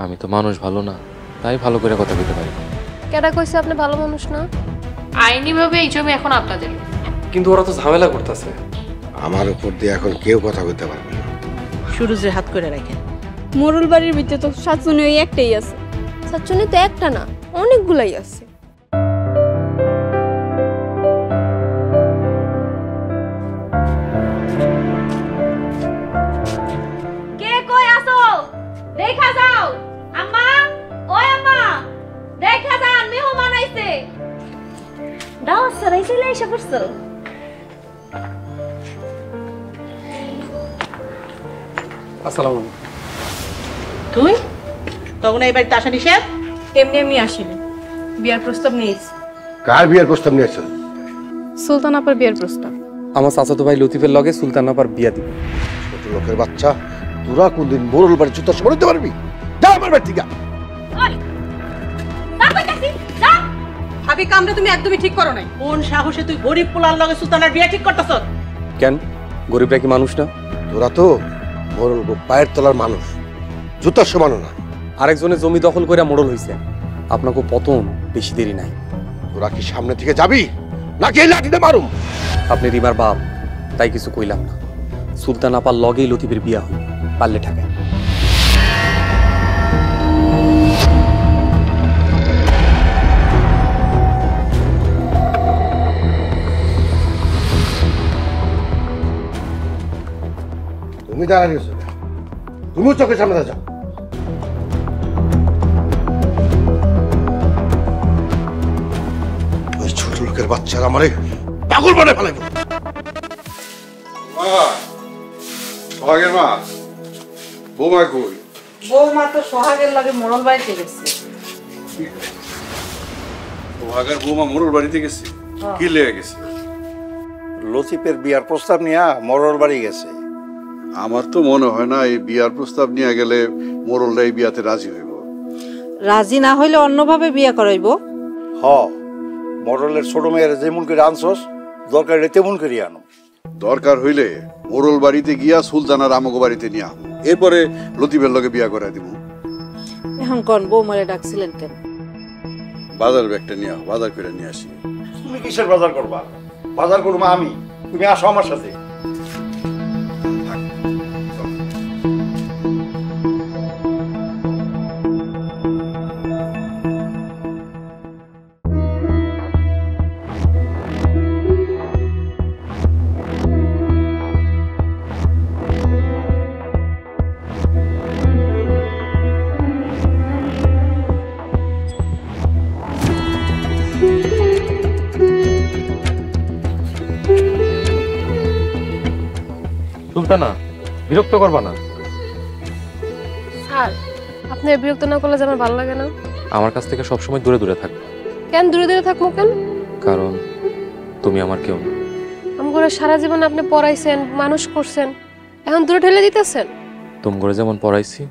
আমি তো মানুষ ভালো না, তাই ভালো করে কথা বলতে পারি। কেডা কইছে আপনি ভালো মানুষ না? আইনিভাবে এই জমি এখন আপনাদের। কিন্তু ওরা তো ঝামেলা করতেছে। আমার উপর দিয়ে এখন কেউ কথা বলতে পারবে না। সুরজের হাত করে রাখেন। মোরল বাড়ির ভিতরে তো সাতজনী ওই একটাই আছে। সাতজনী তো একটা না, অনেকগুলাই আছে। কে কই আছো? দেখা যাও। আম্মা, ওই আম্মা, দেখা যান মেহমান আইছে। দাওয়াত সরাই চলে এসে পড়ছো। আসসালামু আলাইকুম। তুই তখন এই বাড়িতে আসা নিষেধ? এমনি এমনি আসেনি, বিয়ার প্রস্তাব নিয়েছি। কার বিয়ের প্রস্তাব নিয়েছেন? সুলতান আপার বিয়ার প্রস্তাব। আমার চাচাতো ভাই লতিফের লগে সুলতান আপার বিয়া দিব। ছোট লোকের বাচ্চা, তোরা কোনদিন মোরল বাড়ি জুতা সরে দিতে পারবি? যা আমার বাড়ি থেকে। ভাবি কামটা তুমি একদমই ঠিক করো নাই। কোন সাহসে তুই গরিব পোলার লগে সুলতানের বিয়া ঠিক করতেছ? কেন গরিবরা কি মানুষ না? তোরা তো মোরল পায়ের তলার মানুষ, জুতার সমানও না। আরেকজনের জমি দখল করে মোড়ল হইছে, আপনাকে পতন বেশি দেরি নাই। তোরা কি সামনে থেকে যাবি নাকি এই লাঠিতে মারুম? আপনি রিমার বাপ, তাই কিছু কইলাম না। সুলতান আপার লগেই লতিফের বিয়া হই, পারলে ঠেকায়। তুমি দাঁড়িয়েছো, তুমিও চোখের সামনে যাও। ওই ছোট লোকের বাচ্চারা আমারে পাগল বানায় ফেলাইব। সোহাগের মা, বৌমা কই? বৌমা তো সোহাগের লগে মোড়ল বাড়িতে গেছে। সোহাগের বৌমা মোরল বাড়িতে গেছে? কি লেগে গেছে? লতিফের বিয়ার প্রস্তাব নিয়ে মোরল বাড়ি গেছে। আমার তো মনে হয় না এই বিয়ার প্রস্তাব নিয়ে গেলে মোরলরা এই বিয়াতে রাজি হইব। রাজি না হইলে অন্যভাবে বিয়া করাইব। হ, মোরলের ছোট মেয়ের যেমন করে আনছস, দরকার হলে তেমন করে আনো। দরকার হইলে মোরল বাড়িতে গিয়া সুলতানার আমগো বাড়িতে নিয়ে আম, এরপরে লতিফের লগে বিয়া করাই দিব। এখন কোন বৌমারে ডাকছিলেন কেন? বাজার ব্যাগটা নিয়ে আও, বাজার করে নিয়ে আসি। তুমি কিসের বাজার করবা? বাজার করবো আমি, তুমি আসো আমার সাথে। সুলতানা, বিরক্ত করবা না। স্যার, আপনি বিরক্ত না করলে যে আমার ভালো লাগে না। আমার কাছ থেকে সবসময় দূরে দূরে থাকবে। কেন দূরে দূরে থাকবো কেন? কারণ তুমি আমার কেউ না। আমগরে সারা জীবন আপনি পড়াইছেন, মানুষ করছেন, এখন দূরে ঠেলে দিতেছেন। তোমরা যেমন পড়াইছি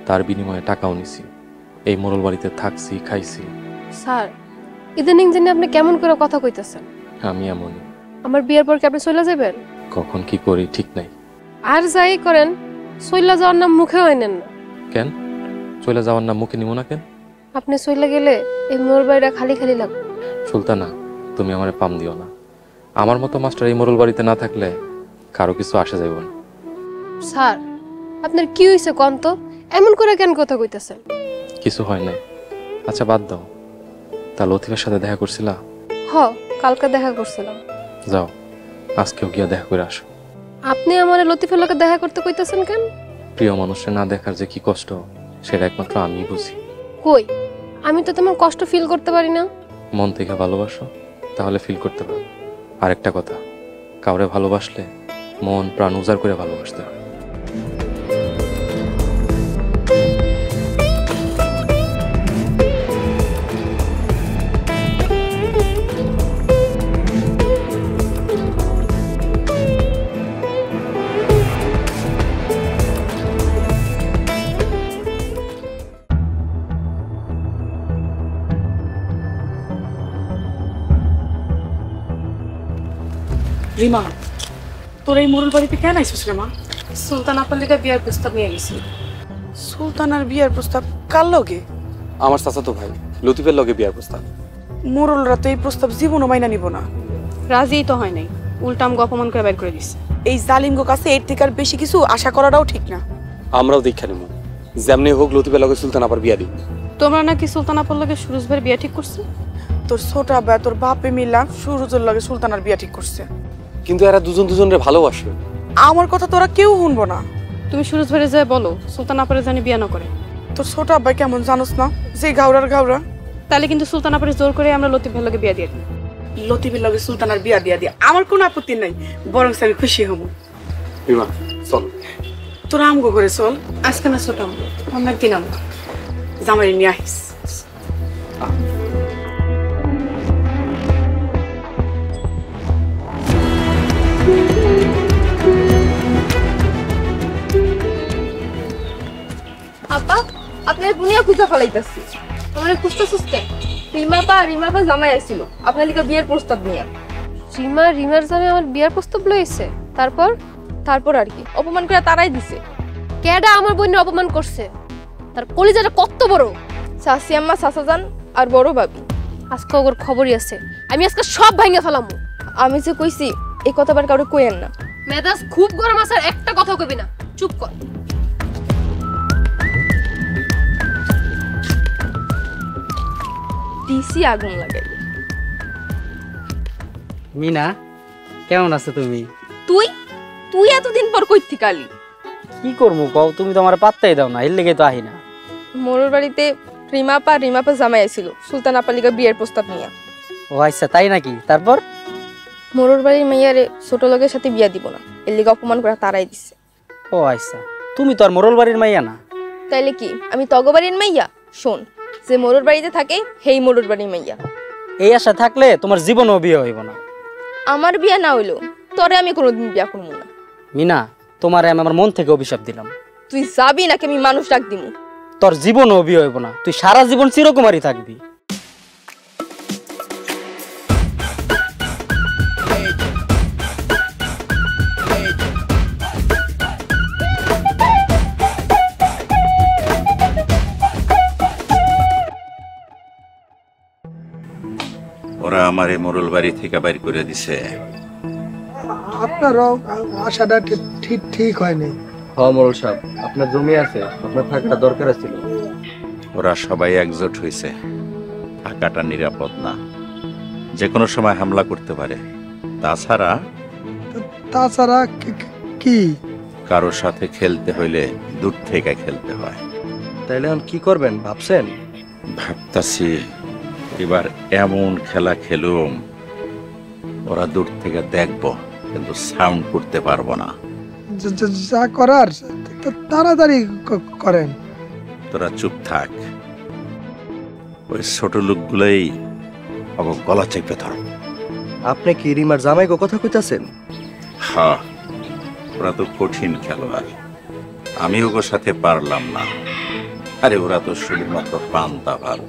তার বিনিময়ে টাকাও নিছি, এই মোরল বাড়িতে থাকছি, খাইছি। স্যার, ইদানিং জেনে আপনি কেমন করে কথা কইতেছেন? আমি এমনই। আমার বিয়ের পর কি আপনি চলে যাবেন? কখন কি করি ঠিক নাই। আর যাই করেন, চইলা যাওয়ার নাম মুখেও আনেন না। কেন চলে যাওয়ার নাম মুখে নিব না কেন? আপনি চইলা গেলে এই মোর বাড়িটা খালি খালি লাগবে। সুলতানা, তুমি আমারে পাম দিও না। আমার মতো মাস্টার এই মোরল বাড়িতে না থাকলে কারো কিছু আসে যাইব না। স্যার, আপনার কি হইছে কোন তো? এমন করে কেন কথা কইতেছেন? কিছু হয় নাই। আচ্ছা বাদ দাও, তা লতিফের সাথে দেখা করছিলা? হ, কালকে দেখা করছিলাম। যাও, আজকেও গিয়া দেখা করে আসো। আপনি আমার লতিফের লোকে দেখা করতে কইতেছেন কেন? প্রিয় মানুষের না দেখার যে কি কষ্ট, সেটা একমাত্র আমি বুঝি। কই, আমি তো তেমন কষ্ট ফিল করতে পারি না। মন থেকে ভালোবাসো, তাহলে ফিল করতে পারো। আরেকটা কথা, কাউরে ভালোবাসলে মন প্রাণ উজাড় করে ভালোবাসতে হয়। রিমা, তোর এই মোরল বাড়িতে কেন আইছিস রে মা? সুলতান আপার লিগে বিয়ার প্রস্তাব নিয়ে গেছি। সুলতানার বিয়ার প্রস্তাব কার লগে? আমার চাচাতো ভাই লতিফের লগে বিয়ার প্রস্তাব। মোরলরা তো এই প্রস্তাব জীবনও মাইনা নিব না। রাজিই তো হয় নাই, উল্টা আমাকে অপমান করে বের করে দিচ্ছে। এই জালিমগো কাছে এর থেকে আর বেশি কিছু আশা করাটাও ঠিক না। আমরাও দীক্ষা নেব, যেমনি হোক লতিফের লগে সুলতান আবার বিয়া দিব। তোমরা নাকি সুলতান আপার লগে সুরজ ভাইয়ের বিয়া ঠিক করছো? তোর ছোট আব্বা তোর বাপে মিলা সুরজের লগে সুলতানার বিয়া ঠিক করছে। কিন্তু এরা দুজনরে ভালোবাসে। আমার কথা তোরা কেউ শুনবো না। তুমি সুরজ ভাইয়ের যায় বলো সুলতান আপারে জানি বিয়া না করে। তোর ছোট আব্বা কেমন জানোস না, যে ঘাওড়ার ঘাওড়া। তাহলে কিন্তু সুলতান আপারে জোর করে আমরা লতিফ ভাইয়ের লগে বিয়া দিয়ে দিই। লতিফের লগে সুলতানার বিয়া দিয়া দিয়া আমার কোনো আপত্তি নাই, বরং আমি খুশি হব। রিমা চল, তোরা আমগো করে চল। আজকে না ছোট আমরা অন্য একদিন আমরা জামাই নিয়ে আহিস। আপা আপনার দুনিয়া খুঁজা ফেলাইতেছি। আমার খুঁজতে খুঁজতে রিমা জামাই আসছিল আপনার লিগে বিয়ের প্রস্তাব নিয়ে। রিমার জামাই আমার বিয়ার প্রস্তাব লইছে। তারপর আর কি অপমান করে তারাই দিছে। কেডা আমার বোনের অপমান করছে? তার কলিজাটা কত বড়! শাশি আম্মা, চাচা যান আর বড় ভাবি। আজকে ওর খবরই আছে, আমি আজকে সব ভাঙে ফেলামু। আমি যে কইছি এই কথাবার কাউরে কইেন না। মেজাজ খুব গরম আছে, আর একটা কথা কইবি না, চুপ কর। দিছি আগুন লাগাই। মিনা কেমন আছো তুমি? তুই এতদিন পর কই থেকে আলি? কি করবো কও, তুমি তো আমার পাত্তাই দাও না, এর লেগে তো আহি না। মোরর বাড়িতে রিমাপা জামাই আসছিল সুলতান আপার লিগে বিয়ের প্রস্তাব নিয়ে। ও আচ্ছা তাই নাকি? তারপর মোরর বাড়ির মাইয়ারে ছোট লোকের সাথে বিয়া দিব না, এর লিগে অপমান করে তারাই দিছে। ও আচ্ছা, তুমি তো আর মোরল বাড়ির মাইয়া না। তাইলে কি আমি তগবাড়ির মাইয়া? শোন, যে মোরর বাড়িতে থাকে হেই মোরর বাড়ির মাইয়া। এই আশা থাকলে তোমার জীবনও বিয়ে হইব না। আমার বিয়া না হইলো তোরে আমি কোনোদিন বিয়া করবো না। মিনা, তোমারে আমি আমার মন থেকে অভিশাপ দিলাম। তুই যাবি নাকি আমি মানুষ ডাক দিমু? তোর জীবনও বিয়ে হইব না, তুই সারা জীবন চিরকুমারী থাকবি। ওরা আমার এই মোরল বাড়ি থেকে বাইর করে দিছে। আপনারও আশাটা ঠিক হয়নি। হ্যাঁ মোরল সাহেব, আপনার জমি আছে, আপনার থাকাটা দরকার ছিল। ওরা সবাই একজোট হয়েছে, থাকাটা নিরাপদ না, যে কোনো সময় হামলা করতে পারে। তাছাড়া কি? কারোর সাথে খেলতে হইলে দূর থেকে খেলতে হয়। তাইলে এখন কি করবেন ভাবছেন? ভাবতাছি এবার এমন খেলা খেলুম ওরা দূর থেকে দেখবো, কিন্তু সাউন্ড করতে পারবো না। যা করার তাড়াতাড়ি করেন। তোরা চুপ থাক, ওই ছোট লোকগুলোই গলা চেপে ধর। আপনি কি রিমার জামাইগো কথা কইতাছেন? হ্যাঁ, ওরা তো কঠিন খেলোয়াড়, আমি ওর সাথে পারলাম না। আরে ওরা তো শুধুমাত্র পান্তা ভাত।